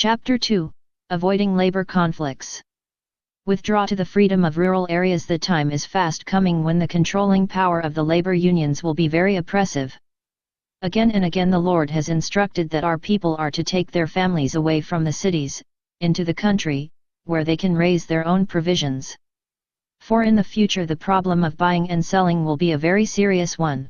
Chapter 2, Avoiding Labor Conflicts. Withdraw to the freedom of rural areas. The time is fast coming when the controlling power of the labor unions will be very oppressive. Again and again the Lord has instructed that our people are to take their families away from the cities, into the country, where they can raise their own provisions. For in the future the problem of buying and selling will be a very serious one.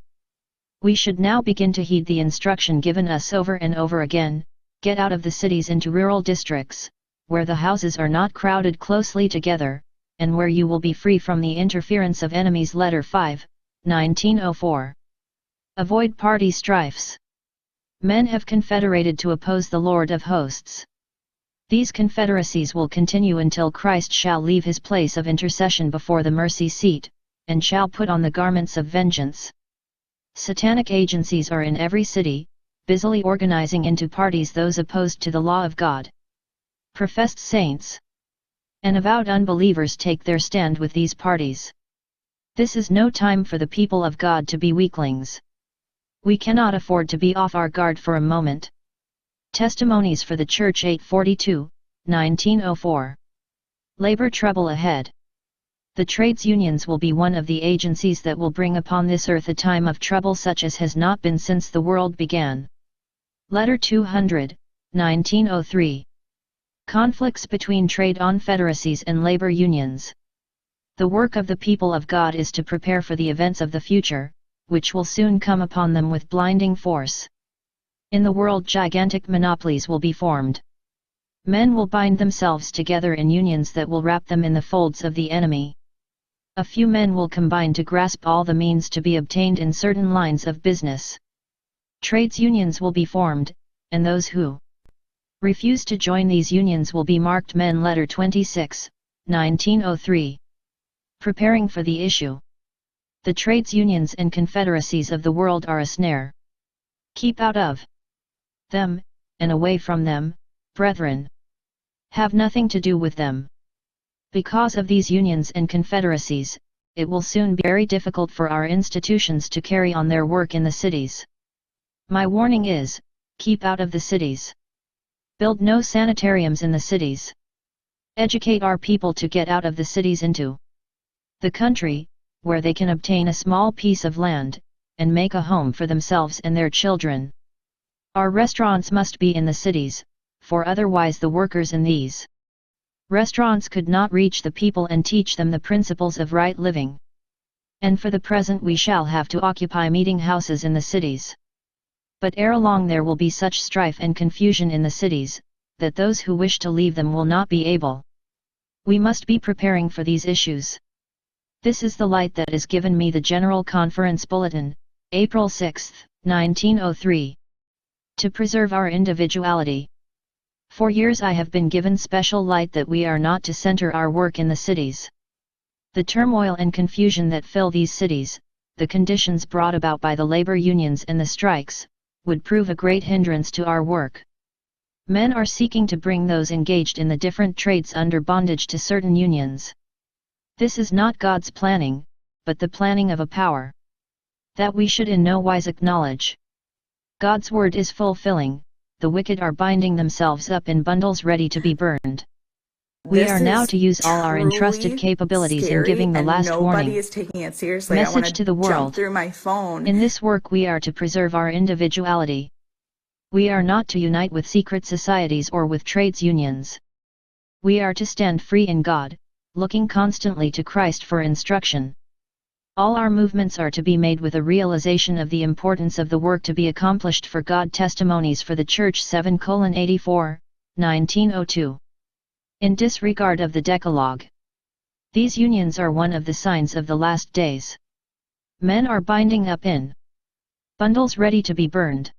We should now begin to heed the instruction given us over and over again: get out of the cities into rural districts, where the houses are not crowded closely together, and where you will be free from the interference of enemies. Letter 5, 1904. Avoid party strifes. Men have confederated to oppose the Lord of hosts. These confederacies will continue until Christ shall leave his place of intercession before the mercy seat, and shall put on the garments of vengeance. Satanic agencies are in every city, busily organizing into parties those opposed to the law of God. Professed saints and avowed unbelievers take their stand with these parties. This is no time for the people of God to be weaklings. We cannot afford to be off our guard for a moment. Testimonies for the Church 842, 1904. Labor trouble ahead. The trades unions will be one of the agencies that will bring upon this earth a time of trouble such as has not been since the world began. Letter 200, 1903. Conflicts between trade confederacies and labor unions. The work of the people of God is to prepare for the events of the future, which will soon come upon them with blinding force. In the world gigantic monopolies will be formed. Men will bind themselves together in unions that will wrap them in the folds of the enemy. A few men will combine to grasp all the means to be obtained in certain lines of business. Trades unions will be formed, and those who refuse to join these unions will be marked men. Letter 26, 1903. Preparing for the issue. The trades unions and confederacies of the world are a snare. Keep out of them, and away from them, brethren. Have nothing to do with them. Because of these unions and confederacies, it will soon be very difficult for our institutions to carry on their work in the cities. My warning is, keep out of the cities. Build no sanitariums in the cities. Educate our people to get out of the cities into the country, where they can obtain a small piece of land, and make a home for themselves and their children. Our restaurants must be in the cities, for otherwise the workers in these restaurants could not reach the people and teach them the principles of right living. And for the present we shall have to occupy meeting houses in the cities. But ere long there will be such strife and confusion in the cities, that those who wish to leave them will not be able. We must be preparing for these issues. This is the light that is given me the General Conference Bulletin, April 6, 1903. To preserve our individuality. For years I have been given special light that we are not to center our work in the cities. The turmoil and confusion that fill these cities, the conditions brought about by the labor unions and the strikes, would prove a great hindrance to our work. Men are seeking to bring those engaged in the different trades under bondage to certain unions. This is not God's planning, but the planning of a power that we should in no wise acknowledge. God's word is fulfilling, the wicked are binding themselves up in bundles ready to be burned. We are now to use all our entrusted capabilities in giving the last warning message to the world. In this work we are to preserve our individuality. We are not to unite with secret societies or with trades unions. We are to stand free in God, looking constantly to Christ for instruction. All our movements are to be made with a realization of the importance of the work to be accomplished for God. Testimonies for the Church 7:84, 1902. In disregard of the Decalogue. These unions are one of the signs of the last days. Men are binding up in bundles ready to be burned.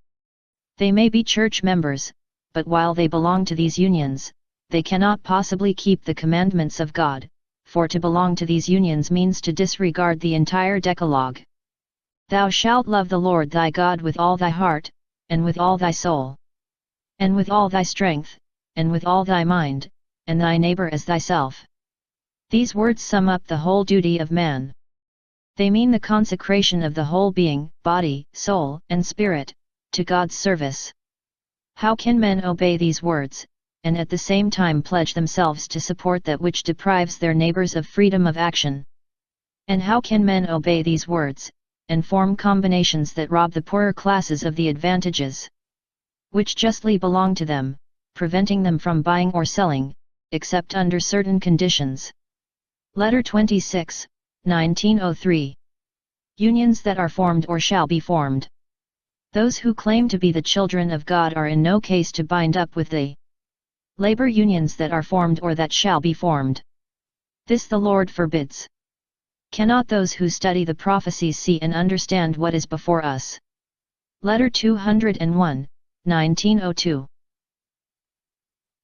They may be church members, but while they belong to these unions, they cannot possibly keep the commandments of God. For to belong to these unions means to disregard the entire Decalogue. Thou shalt love the Lord thy God with all thy heart, and with all thy soul, and with all thy strength, and with all thy mind, and thy neighbor as thyself. These words sum up the whole duty of man. They mean the consecration of the whole being, body, soul, and spirit, to God's service. How can men obey these words, and at the same time pledge themselves to support that which deprives their neighbors of freedom of action. And how can men obey these words, and form combinations that rob the poorer classes of the advantages which justly belong to them, preventing them from buying or selling, except under certain conditions? Letter 26, 1903. Unions that are formed or shall be formed. Those who claim to be the children of God are in no case to bind up with the labor unions that are formed or that shall be formed. This the Lord forbids. Cannot those who study the prophecies see and understand what is before us? Letter 201, 1902.